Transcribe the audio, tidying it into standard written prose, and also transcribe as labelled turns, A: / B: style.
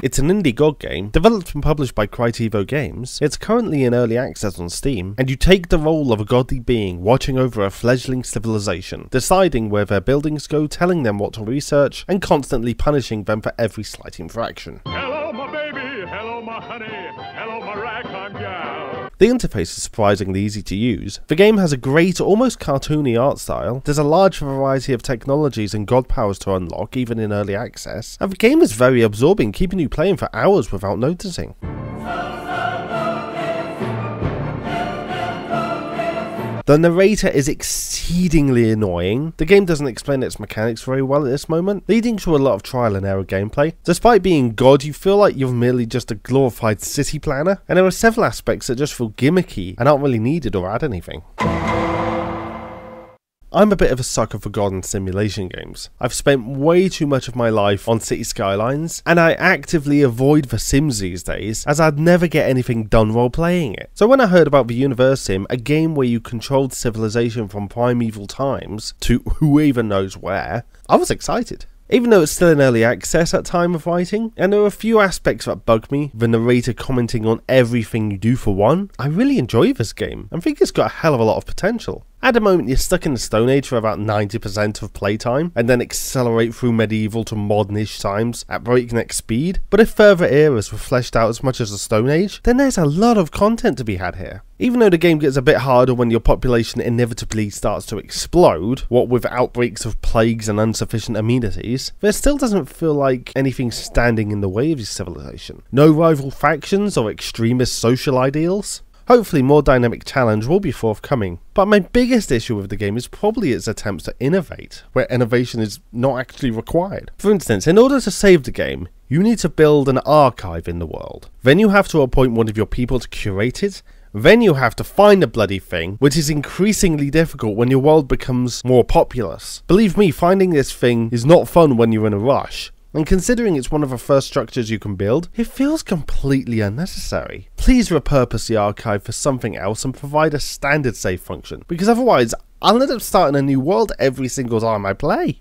A: It's an indie god game, developed and published by Critevo Games. It's currently in early access on Steam, and you take the role of a godly being watching over a fledgling civilization, deciding where their buildings go, telling them what to research, and constantly punishing them for every slight infraction.
B: Hello, my baby. Hello, my honey. Hello, my ragtime gal.
A: The interface is surprisingly easy to use. The game has a great, almost cartoony art style, there's a large variety of technologies and god powers to unlock even in early access, and the game is very absorbing, keeping you playing for hours without noticing. The narrator is exceedingly annoying. The game doesn't explain its mechanics very well at this moment, leading to a lot of trial and error gameplay. Despite being God, you feel like you're merely just a glorified city planner, and there are several aspects that just feel gimmicky and aren't really needed or add anything. I'm a bit of a sucker for god and simulation games. I've spent way too much of my life on city skylines, and I actively avoid The Sims these days, as I'd never get anything done while playing it. So when I heard about the Universim, a game where you controlled civilization from primeval times to who even knows where, I was excited. Even though it's still in early access at time of writing, and there are a few aspects that bug me, the narrator commenting on everything you do for one, I really enjoy this game and think it's got a hell of a lot of potential. At the moment you're stuck in the Stone Age for about 90% of playtime, and then accelerate through medieval to modern-ish times at breakneck speed, but if further eras were fleshed out as much as the Stone Age, then there's a lot of content to be had here. Even though the game gets a bit harder when your population inevitably starts to explode, what with outbreaks of plagues and insufficient amenities, there still doesn't feel like anything's standing in the way of your civilization. No rival factions or extremist social ideals. Hopefully more dynamic challenge will be forthcoming, but my biggest issue with the game is probably its attempts to innovate, where innovation is not actually required. For instance, in order to save the game, you need to build an archive in the world. Then you have to appoint one of your people to curate it. Then you have to find the bloody thing, which is increasingly difficult when your world becomes more populous. Believe me, finding this thing is not fun when you're in a rush. And considering it's one of the first structures you can build, it feels completely unnecessary. Please repurpose the archive for something else and provide a standard save function, because otherwise I'll end up starting a new world every single time I play.